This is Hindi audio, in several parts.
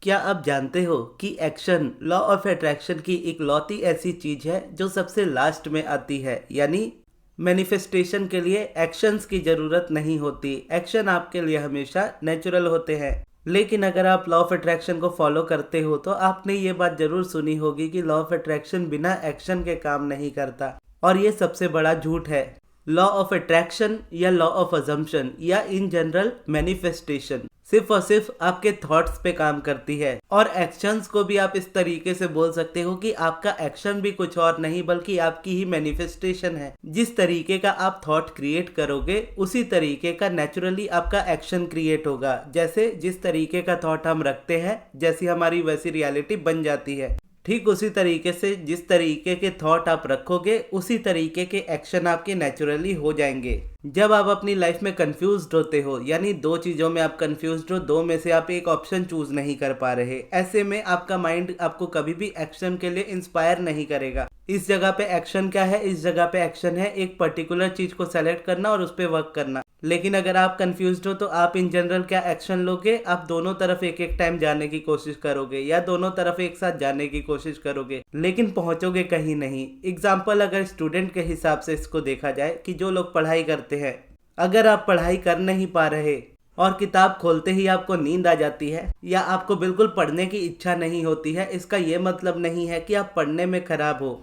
क्या आप जानते हो कि एक्शन लॉ ऑफ अट्रैक्शन की इकलौती ऐसी चीज है जो सबसे लास्ट में आती है। यानी मैनिफेस्टेशन के लिए एक्शंस की जरूरत नहीं होती। एक्शन आपके लिए हमेशा नेचुरल होते हैं। लेकिन अगर आप लॉ ऑफ अट्रैक्शन को फॉलो करते हो तो आपने ये बात जरूर सुनी होगी कि लॉ ऑफ अट्रैक्शन बिना एक्शन के काम नहीं करता, और ये सबसे बड़ा झूठ है। लॉ ऑफ अट्रैक्शन या लॉ ऑफ अजम्पशन या इन जनरल मैनिफेस्टेशन सिर्फ और सिर्फ आपके थॉट्स पे काम करती है। और एक्शंस को भी आप इस तरीके से बोल सकते हो कि आपका एक्शन भी कुछ और नहीं बल्कि आपकी ही मैनिफेस्टेशन है। जिस तरीके का आप थॉट क्रिएट करोगे उसी तरीके का नेचुरली आपका एक्शन क्रिएट होगा। जैसे जिस तरीके का थॉट हम रखते हैं जैसी हमारी वैसी रियलिटी बन जाती है। ठीक उसी तरीके से जिस तरीके के थॉट आप रखोगे उसी तरीके के एक्शन आपके नेचुरली हो जाएंगे। जब आप अपनी लाइफ में कंफ्यूज्ड होते हो, यानी दो चीजों में आप कंफ्यूज्ड हो, दो में से आप एक ऑप्शन चूज नहीं कर पा रहे, ऐसे में आपका माइंड आपको कभी भी एक्शन के लिए इंस्पायर नहीं करेगा। इस जगह पे एक्शन क्या है? इस जगह पे एक्शन है एक पर्टिकुलर चीज को सेलेक्ट करना और उस पर वर्क करना। लेकिन अगर आप कंफ्यूज्ड हो तो आप इन जनरल क्या एक्शन लोगे? आप दोनों तरफ एक एक टाइम जाने की कोशिश करोगे या दोनों तरफ एक साथ जाने की कोशिश करोगे, लेकिन पहुंचोगे कहीं नहीं। एग्जाम्पल अगर स्टूडेंट के हिसाब से इसको देखा जाए कि जो लोग पढ़ाई करते हैं, अगर आप पढ़ाई कर नहीं पा रहे और किताब खोलते ही आपको नींद आ जाती है या आपको बिल्कुल पढ़ने की इच्छा नहीं होती है, इसका ये मतलब नहीं है कि आप पढ़ने में खराब हो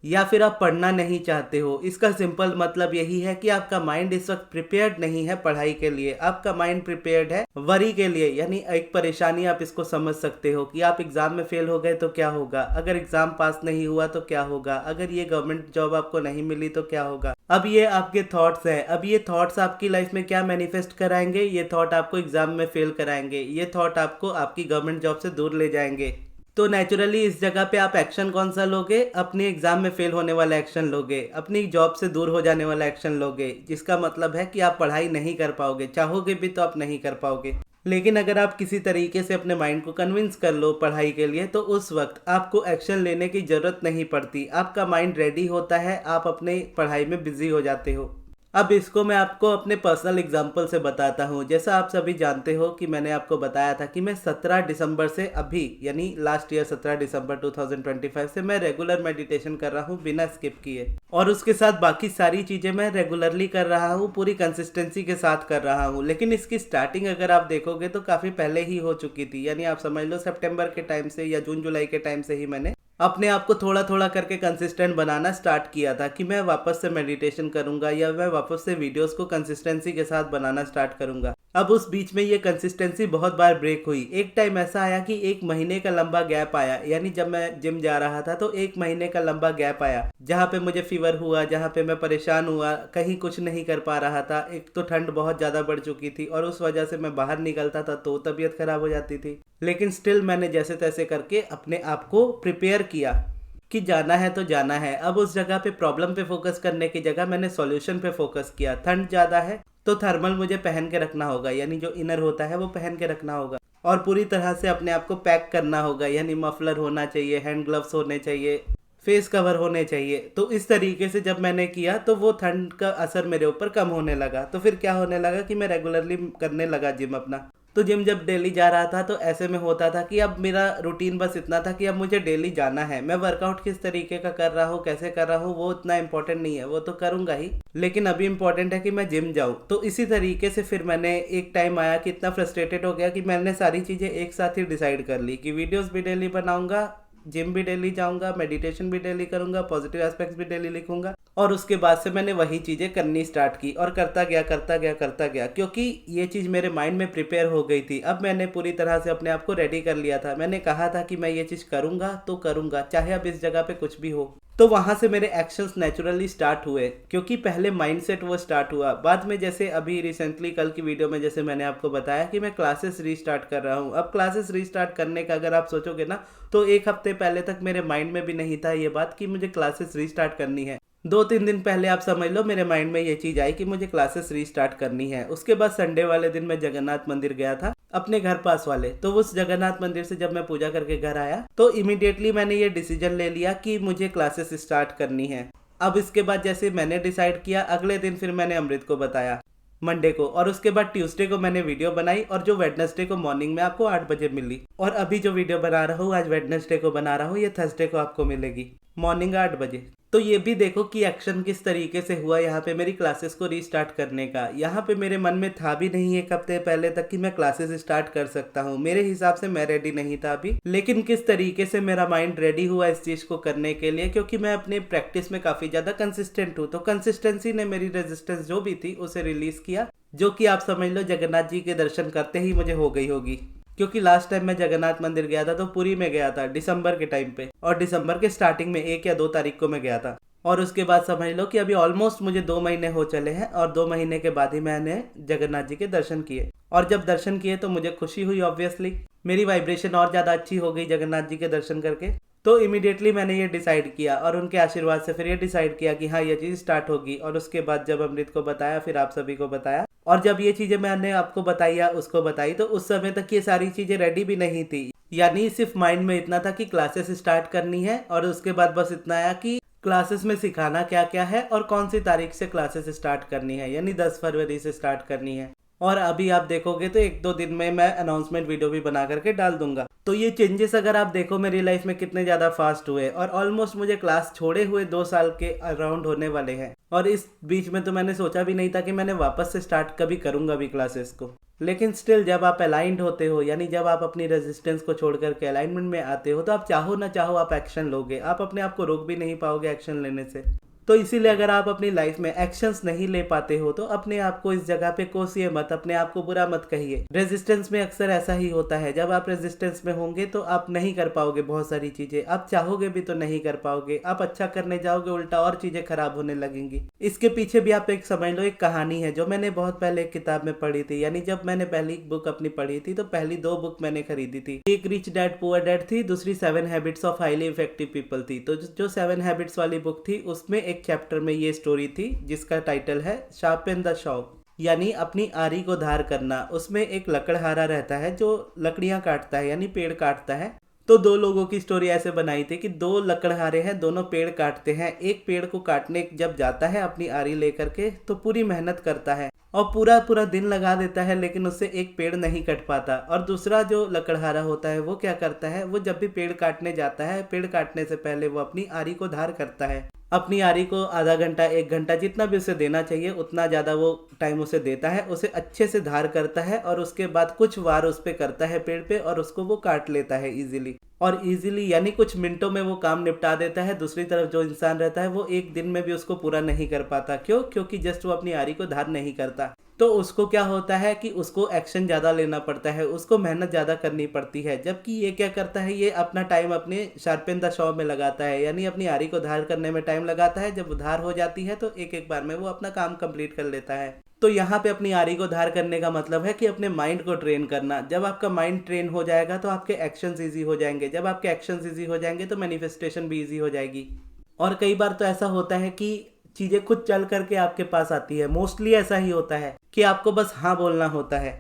या फिर आप पढ़ना नहीं चाहते हो। इसका सिंपल मतलब यही है कि आपका माइंड इस वक्त प्रिपेयर्ड नहीं है पढ़ाई के लिए। आपका माइंड प्रिपेयर्ड है वरी के लिए, यानी एक परेशानी आप इसको समझ सकते हो कि आप एग्जाम में फेल हो गए तो क्या होगा, अगर एग्जाम पास नहीं हुआ तो क्या होगा, अगर ये गवर्नमेंट जॉब आपको नहीं मिली तो क्या होगा। अब ये आपके थॉट्स हैं। अब ये थॉट्स आपकी लाइफ में क्या मैनिफेस्ट कराएंगे? ये थॉट आपको एग्जाम में फेल कराएंगे, ये थॉट आपको आपकी गवर्नमेंट जॉब से दूर ले जाएंगे। तो नेचुरली इस जगह पे आप एक्शन कौन सा लोगे? अपने एग्जाम में फेल होने वाला एक्शन लोगे, अपनी जॉब से दूर हो जाने वाला एक्शन लोगे, जिसका मतलब है कि आप पढ़ाई नहीं कर पाओगे। चाहोगे भी तो आप नहीं कर पाओगे। लेकिन अगर आप किसी तरीके से अपने माइंड को कन्विंस कर लो पढ़ाई के लिए तो उस वक्त आपको एक्शन लेने की जरूरत नहीं पड़ती। आपका माइंड रेडी होता है, आप अपने पढ़ाई में बिजी हो जाते हो। अब इसको मैं आपको अपने पर्सनल एग्जांपल से बताता हूँ। जैसा आप सभी जानते हो कि मैंने आपको बताया था कि मैं 17 दिसंबर से अभी यानी लास्ट ईयर 17 दिसंबर 2025 से मैं रेगुलर मेडिटेशन कर रहा हूँ बिना स्किप किए, और उसके साथ बाकी सारी चीज़ें मैं रेगुलरली कर रहा हूँ, पूरी कंसिस्टेंसी के साथ कर रहा हूँ। लेकिन इसकी स्टार्टिंग अगर आप देखोगे तो काफ़ी पहले ही हो चुकी थी, यानी आप समझ लो सितंबर के टाइम से या जून जुलाई के टाइम से ही मैंने अपने आप को थोड़ा थोड़ा करके कंसिस्टेंट बनाना स्टार्ट किया था कि मैं वापस से मेडिटेशन करूंगा या मैं वापस से वीडियोस को कंसिस्टेंसी के साथ बनाना स्टार्ट करूंगा। अब उस बीच में ये कंसिस्टेंसी बहुत बार ब्रेक हुई। एक टाइम ऐसा आया कि 1 महीने का लंबा गैप आया, यानी जब मैं जिम जा रहा था तो 1 महीने का लंबा गैप आया जहाँ पे मुझे फीवर हुआ, जहाँ पे मैं परेशान हुआ, कहीं कुछ नहीं कर पा रहा था। एक तो ठंड बहुत ज़्यादा बढ़ चुकी थी और उस वजह से मैं बाहर निकलता था तो तबीयत खराब हो जाती थी। लेकिन स्टिल मैंने जैसे तैसे करके अपने आप को प्रिपेयर किया कि जाना है तो जाना है। अब उस जगह पे प्रॉब्लम पे फोकस करने की जगह मैंने सॉल्यूशन पे फोकस किया। ठंड ज़्यादा है तो थर्मल मुझे पहन के रखना होगा, यानी जो इनर होता है वो पहन के रखना होगा, और पूरी तरह से अपने आप को पैक करना होगा, यानी मफलर होना चाहिए, हैंड ग्लव्स होने चाहिए, फेस कवर होने चाहिए। तो इस तरीके से जब मैंने किया तो वो ठंड का असर मेरे ऊपर कम होने लगा। तो फिर क्या होने लगा कि मैं रेगुलरली करने लगा जिम अपना। तो जिम जब डेली जा रहा था तो ऐसे में होता था कि अब मेरा रूटीन बस इतना था कि अब मुझे डेली जाना है। मैं वर्कआउट किस तरीके का कर रहा हूँ, कैसे कर रहा हूँ, वो इतना इंपॉर्टेंट नहीं है, वो तो करूँगा ही, लेकिन अभी इंपॉर्टेंट है कि मैं जिम जाऊँ। तो इसी तरीके से फिर मैंने एक टाइम आया कि इतना फ्रस्ट्रेटेड हो गया कि मैंने सारी चीज़ें एक साथ ही डिसाइड कर ली कि वीडियोज़ भी डेली बनाऊँगा, जिम भी डेली जाऊंगा, मेडिटेशन भी डेली करूंगा, पॉजिटिव एस्पेक्ट्स भी डेली लिखूंगा। और उसके बाद से मैंने वही चीज़ें करनी स्टार्ट की और करता गया क्योंकि ये चीज़ मेरे माइंड में प्रिपेयर हो गई थी। अब मैंने पूरी तरह से अपने आप को रेडी कर लिया था। मैंने कहा था कि मैं ये चीज़ करूंगा तो करूंगा, चाहे अब इस जगह पे कुछ भी हो। तो वहाँ से मेरे एक्शंस नेचुरली स्टार्ट हुए, क्योंकि पहले माइंडसेट वो स्टार्ट हुआ। बाद में जैसे अभी रिसेंटली कल की वीडियो में जैसे मैंने आपको बताया कि मैं क्लासेस रीस्टार्ट कर रहा हूँ। अब क्लासेस रीस्टार्ट करने का अगर आप सोचोगे ना तो 1 हफ्ते पहले तक मेरे माइंड में भी नहीं था ये बात कि मुझे क्लासेस रीस्टार्ट करनी है। 2-3 दिन पहले आप समझ लो मेरे माइंड में ये चीज़ आई कि मुझे क्लासेस रीस्टार्ट करनी है। उसके बाद संडे वाले दिन मैं जगन्नाथ मंदिर गया था अपने घर पास वाले। तो उस जगन्नाथ मंदिर से जब मैं पूजा करके घर आया तो इमीडिएटली मैंने ये डिसीजन ले लिया कि मुझे क्लासेस स्टार्ट करनी है। अब इसके बाद जैसे मैंने डिसाइड किया, अगले दिन फिर मैंने अमृत को बताया। मंडे को, और उसके बाद ट्यूसडे को मैंने वीडियो बनाई और जो वेडनेसडे को मॉर्निंग में आपको 8 बजे मिली। और अभी जो वीडियो बना रहा हूँ आज वेडनेसडे को बना रहा हूँ, ये थर्सडे को आपको मिलेगी मॉर्निंग 8 बजे। तो ये भी देखो कि एक्शन किस तरीके से हुआ यहाँ पे मेरी क्लासेस को रीस्टार्ट करने का। यहाँ पे मेरे मन में था भी नहीं एक हफ्ते पहले तक कि मैं क्लासेस स्टार्ट कर सकता हूँ। मेरे हिसाब से मैं रेडी नहीं था अभी, लेकिन किस तरीके से मेरा माइंड रेडी हुआ इस चीज को करने के लिए, क्योंकि मैं अपने प्रैक्टिस में काफी ज्यादा कंसिस्टेंट हूँ। तो कंसिस्टेंसी ने मेरी रेजिस्टेंस जो भी थी उसे रिलीज किया, जो कि आप समझ लो जगन्नाथ जी के दर्शन करते ही मुझे हो गई होगी। क्योंकि लास्ट टाइम मैं जगन्नाथ मंदिर गया था तो पुरी में गया था दिसंबर के टाइम पे, और दिसंबर के स्टार्टिंग में 1 या 2 तारीख को मैं गया था। और उसके बाद समझ लो कि अभी ऑलमोस्ट मुझे 2 महीने हो चले हैं, और 2 महीने के बाद ही मैंने जगन्नाथ जी के दर्शन किए। और जब दर्शन किए तो मुझे खुशी हुई, ऑब्वियसली मेरी वाइब्रेशन और ज्यादा अच्छी हो गई जगन्नाथ जी के दर्शन करके। तो इमीडिएटली मैंने ये डिसाइड किया, और उनके आशीर्वाद से फिर ये डिसाइड किया कि हाँ ये चीज स्टार्ट होगी। और उसके बाद जब अमृत को बताया, फिर आप सभी को बताया, और जब ये चीजें मैंने आपको बताई या उसको बताई, तो उस समय तक ये सारी चीजें रेडी भी नहीं थी। यानी सिर्फ माइंड में इतना था कि क्लासेस स्टार्ट करनी है, और उसके बाद बस इतना आया कि क्लासेस में सिखाना क्या क्या है और कौन सी तारीख से क्लासेस स्टार्ट करनी है, यानी 10 फरवरी से स्टार्ट करनी है। और अभी आप देखोगे तो 1-2 दिन में मैं अनाउंसमेंट वीडियो भी बना करके डाल दूंगा। तो ये चेंजेस अगर आप देखो मेरी लाइफ में कितने ज्यादा फास्ट हुए, और ऑलमोस्ट मुझे क्लास छोड़े हुए 2 साल के अराउंड होने वाले हैं। और इस बीच में तो मैंने सोचा भी नहीं था कि मैंने वापस से स्टार्ट कभी करूंगा भी क्लासेस को। लेकिन स्टिल जब आप अलाइंड होते हो, यानी जब आप अपनी रेजिस्टेंस को छोड़ करके अलाइनमेंट में आते हो, तो आप चाहो ना चाहो आप एक्शन लोगे। आप अपने आप को रोक भी नहीं पाओगे एक्शन लेने से। तो इसीलिए अगर आप अपनी लाइफ में एक्शंस नहीं ले पाते हो तो अपने आप को इस जगह पे कोसिए मत, अपने आप को बुरा मत कहिए। रेजिस्टेंस में अक्सर ऐसा ही होता है, जब आप रेजिस्टेंस में होंगे तो आप नहीं कर पाओगे बहुत सारी चीजें। आप चाहोगे भी तो नहीं कर पाओगे। आप अच्छा करने जाओगे, उल्टा और चीजें खराब होने लगेंगी। इसके पीछे भी आप एक समझ लो एक कहानी है जो मैंने बहुत पहले एक किताब में पढ़ी थी। यानी जब मैंने पहली बुक अपनी पढ़ी थी तो पहली 2 बुक मैंने खरीदी थी। एक रिच डैड पुअर डैड थी, दूसरी 7 habits of highly effective people थी। तो जो 7 हैबिट्स वाली बुक थी उसमें एक चैप्टर में ये स्टोरी थी जिसका टाइटल है शार्पन द शॉ, यानी अपनी आरी को धार करना। उसमें एक लकड़हारा रहता है जो लकड़ियां काटता है, यानी पेड़ काटता है। तो 2 लोगों की स्टोरी ऐसे बनाई थी कि 2 लकड़हारे हैं, दोनों पेड़ काटते हैं। एक पेड़ को काटने जब जाता है अपनी आरी लेकर के तो पूरी मेहनत करता है और पूरा पूरा दिन लगा देता है, लेकिन उससे एक पेड़ नहीं कट पाता। और दूसरा जो लकड़हारा होता है वो क्या करता है, वो जब भी पेड़ काटने जाता है, पेड़ काटने से पहले वो अपनी आरी को धार करता है। अपनी आरी को आधा घंटा 1 घंटा जितना भी उसे देना चाहिए उतना ज़्यादा वो टाइम उसे देता है, उसे अच्छे से धार करता है, और उसके बाद कुछ वार उस पे करता है पेड़ पे, और उसको वो काट लेता है इजीली। और इजीली यानी कुछ मिनटों में वो काम निपटा देता है। दूसरी तरफ जो इंसान रहता है वो 1 दिन में भी उसको पूरा नहीं कर पाता। क्यों? क्योंकि जस्ट वो अपनी आरी को धार नहीं करता। तो उसको क्या होता है कि उसको एक्शन ज़्यादा लेना पड़ता है, उसको मेहनत ज़्यादा करनी पड़ती है। जबकि ये क्या करता है, ये अपना टाइम अपने शार्पन द शॉ में लगाता है, यानी अपनी आरी को धार करने में टाइम लगाता है। जब धार हो जाती है तो एक बार में वो अपना काम कंप्लीट कर लेता है। तो यहाँ पे अपनी आरी को धार करने का मतलब है कि अपने माइंड को ट्रेन करना। जब आपका माइंड ट्रेन हो जाएगा तो आपके एक्शंस ईजी हो जाएंगे। जब आपके एक्शंस ईजी हो जाएंगे तो मैनिफेस्टेशन भी ईजी हो जाएगी। और कई बार तो ऐसा होता है कि चीजें खुद चल करके आपके पास आती है। मोस्टली ऐसा ही होता है कि आपको बस हाँ बोलना होता है।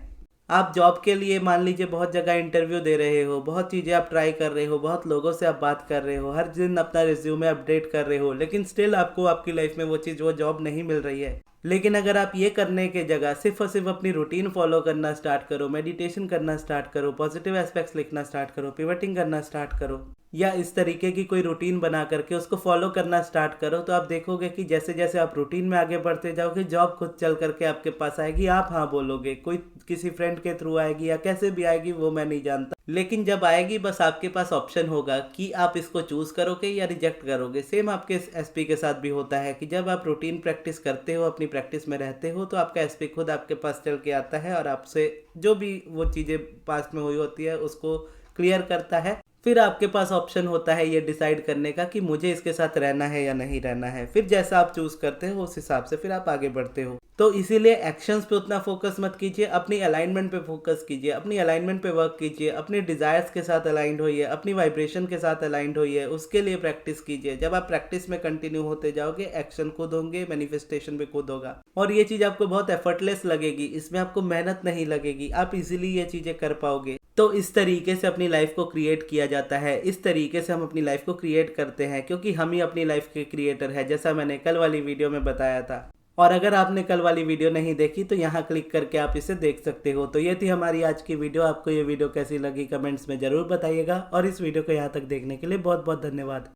आप जॉब के लिए मान लीजिए बहुत जगह इंटरव्यू दे रहे हो, बहुत चीज़ें आप ट्राई कर रहे हो, बहुत लोगों से आप बात कर रहे हो, हर दिन अपना रिज्यूमे अपडेट कर रहे हो, लेकिन स्टिल आपको आपकी लाइफ में वो चीज़, वो जॉब नहीं मिल रही है। लेकिन अगर आप ये करने के जगह सिर्फ और सिर्फ अपनी रूटीन फॉलो करना स्टार्ट करो, मेडिटेशन करना स्टार्ट करो, पॉजिटिव एस्पेक्ट्स लिखना स्टार्ट करो, पिवटिंग करना स्टार्ट करो, या इस तरीके की कोई रूटीन बना करके उसको फॉलो करना स्टार्ट करो, तो आप देखोगे कि जैसे जैसे आप रूटीन में आगे बढ़ते जाओगे जॉब खुद चल करके आपके पास आएगी। आप हाँ बोलोगे, कोई किसी फ्रेंड के थ्रू आएगी या कैसे भी आएगी वो मैं नहीं जानता, लेकिन जब आएगी बस आपके पास ऑप्शन होगा कि आप इसको चूज करोगे या रिजेक्ट करोगे। सेम आपके एसपी के साथ भी होता है कि जब आप रूटीन प्रैक्टिस करते हो, अपनी प्रैक्टिस में रहते हो, तो आपका एसपी खुद आपके पास चल के आता है और आपसे जो भी वो चीज़ें पास्ट में हुई होती है उसको क्लियर करता है। फिर आपके पास ऑप्शन होता है ये डिसाइड करने का कि मुझे इसके साथ रहना है या नहीं रहना है। फिर जैसा आप चूज करते हो उस हिसाब से फिर आप आगे बढ़ते हो। तो इसीलिए एक्शंस पे उतना फोकस मत कीजिए, अपनी अलाइनमेंट पे फोकस कीजिए, अपनी अलाइनमेंट पे वर्क कीजिए, अपने डिजायर्स के साथ अलाइंड होइए, अपनी वाइब्रेशन के साथ अलाइंड होइए, उसके लिए प्रैक्टिस कीजिए। जब आप प्रैक्टिस में कंटिन्यू होते जाओगे एक्शन खुद होंगे, मैनिफेस्टेशन भी खुद होगा। और ये चीज आपको बहुत एफर्टलेस लगेगी, इसमें आपको मेहनत नहीं लगेगी, आप इजीली ये चीजें कर पाओगे। तो इस तरीके से अपनी लाइफ को क्रिएट किया जाता है, इस तरीके से हम अपनी लाइफ को क्रिएट करते हैं, क्योंकि हम ही अपनी लाइफ के क्रिएटर हैं, जैसा मैंने कल वाली वीडियो में बताया था। और अगर आपने कल वाली वीडियो नहीं देखी तो यहाँ क्लिक करके आप इसे देख सकते हो। तो ये थी हमारी आज की वीडियो। आपको ये वीडियो कैसी लगी कमेंट्स में ज़रूर बताइएगा और इस वीडियो को यहाँ तक देखने के लिए बहुत बहुत धन्यवाद।